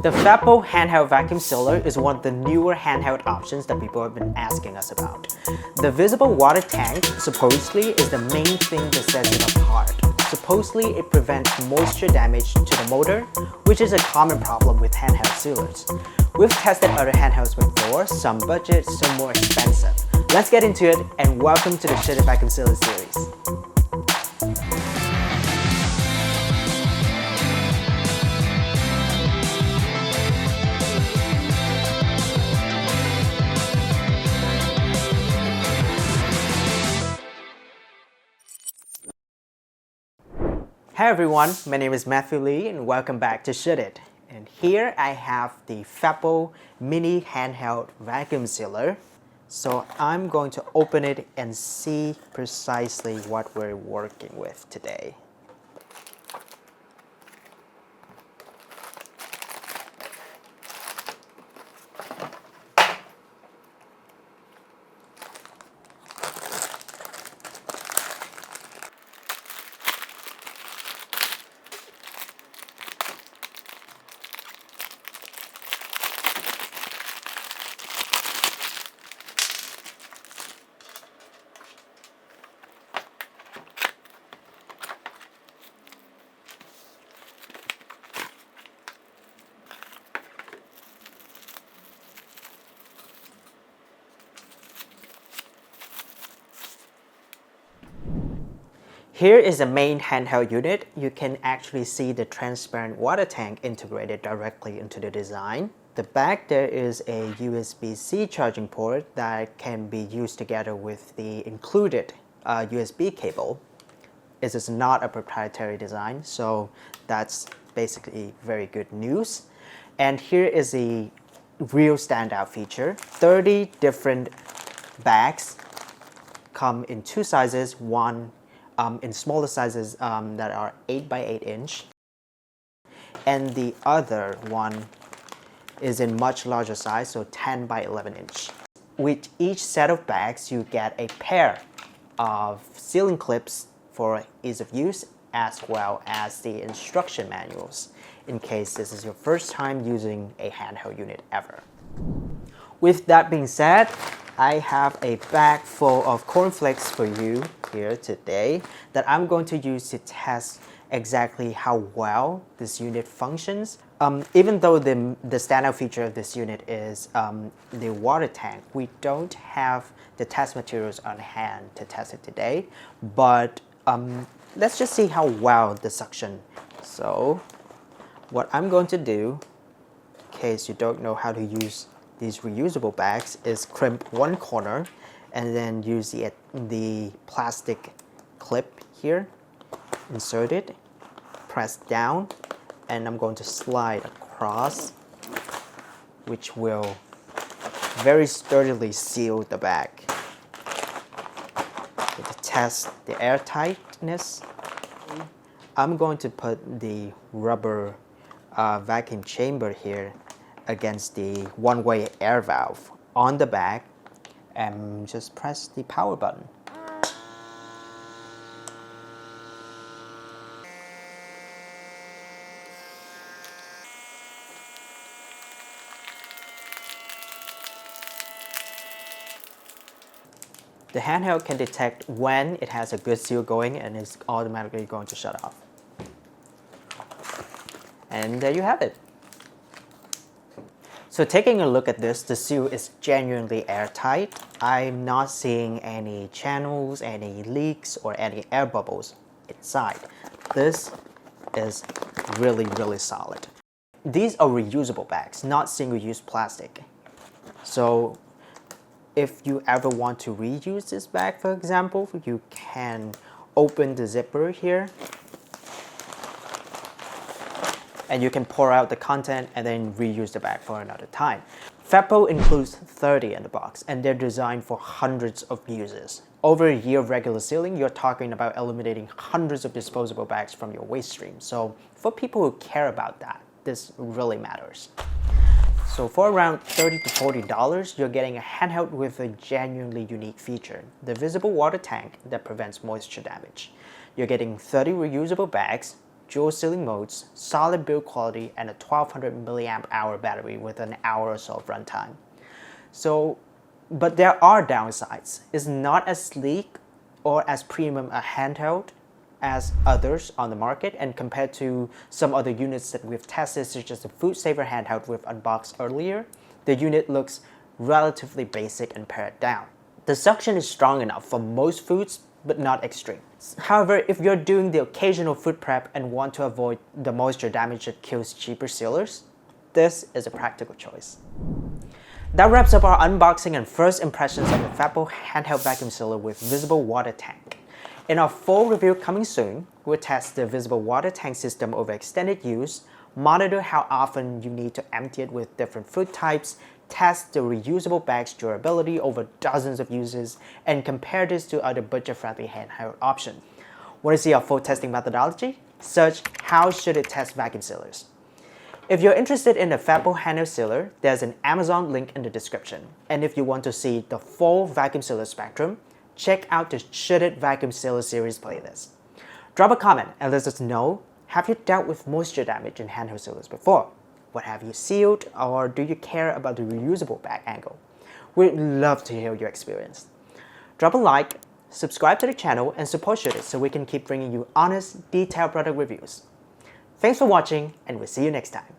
The FEPPO Handheld Vacuum Sealer is one of the newer handheld options that people have been asking us about. The visible water tank supposedly is the main thing that sets it apart. Supposedly it prevents moisture damage to the motor, which is a common problem with handheld sealers. We've tested other handhelds before, some budget, some more expensive. Let's get into it, and welcome to the ShouldIt's Vacuum Sealer series. Hi everyone, my name is Matthew Lee and welcome back to ShouldIt. And here I have the FEPPO Mini Handheld Vacuum Sealer. So I'm going to open it and see precisely what we're working with today. Here is the main handheld unit. You can actually see the transparent water tank integrated directly into the design. The back there is a USB-C charging port that can be used together with the included USB cable. This is not a proprietary design, so that's basically very good news. And here is the real standout feature. 30 different bags come in two sizes, one in smaller sizes that are 8 by 8 inch, and the other one is in much larger size, so 10 by 11 inch. With each set of bags, you get a pair of sealing clips for ease of use, as well as the instruction manuals, in case this is your first time using a handheld unit ever. With that being said, I have a bag full of cornflakes for you here today that I'm going to use to test exactly how well this unit functions. Even though the standout feature of this unit is the water tank, we don't have the test materials on hand to test it today, but let's just see how well the suction. So what I'm going to do, in case you don't know how to use these reusable bags, is crimp one corner and then use the plastic clip here, insert it, press down, and I'm going to slide across, which will very sturdily seal the bag. To test the airtightness, I'm going to put the rubber vacuum chamber here against the one-way air valve on the bag and just press the power button. The handheld can detect when it has a good seal going and is automatically going to shut off. And there you have it. So taking a look at this, the seal is genuinely airtight. I'm not seeing any channels, any leaks, or any air bubbles inside. This is really, really solid. These are reusable bags, not single-use plastic. So if you ever want to reuse this bag, for example, you can open the zipper here, and you can pour out the content and then reuse the bag for another time. FEPPO includes 30 in the box, and they're designed for hundreds of uses. Over a year of regular sealing, you're talking about eliminating hundreds of disposable bags from your waste stream. So for people who care about that, this really matters. So for around $30 to $40, you're getting a handheld with a genuinely unique feature, the visible water tank that prevents moisture damage. You're getting 30 reusable bags, dual sealing modes, solid build quality, and a 1200 milliamp hour battery with an hour or so of runtime. But there are downsides. It's not as sleek or as premium a handheld as others on the market, and compared to some other units that we've tested, such as the Food Saver handheld we've unboxed earlier, the unit looks relatively basic and pared down. The suction is strong enough for most foods, but not extreme. However, if you're doing the occasional food prep and want to avoid the moisture damage that kills cheaper sealers, this is a practical choice. That wraps up our unboxing and first impressions of the FEPPO Handheld Vacuum Sealer with Visible Water Tank. In our full review coming soon, we'll test the Visible Water Tank system over extended use, monitor how often you need to empty it with different food types, test the reusable bag's durability over dozens of uses, and compare this to other budget-friendly handheld options. Want to see our full testing methodology? Search "How should it test vacuum sealers?" If you're interested in the FEPPO Handheld Sealer, there's an Amazon link in the description. And if you want to see the full vacuum sealer spectrum, check out the ShouldIt's Vacuum Sealer Series playlist. Drop a comment and let us know, have you dealt with moisture damage in handheld sealers before? What have you sealed, or do you care about the reusable bag angle? We'd love to hear your experience. Drop a like, subscribe to the channel, and support ShouldIt's so we can keep bringing you honest, detailed product reviews. Thanks for watching, and we'll see you next time.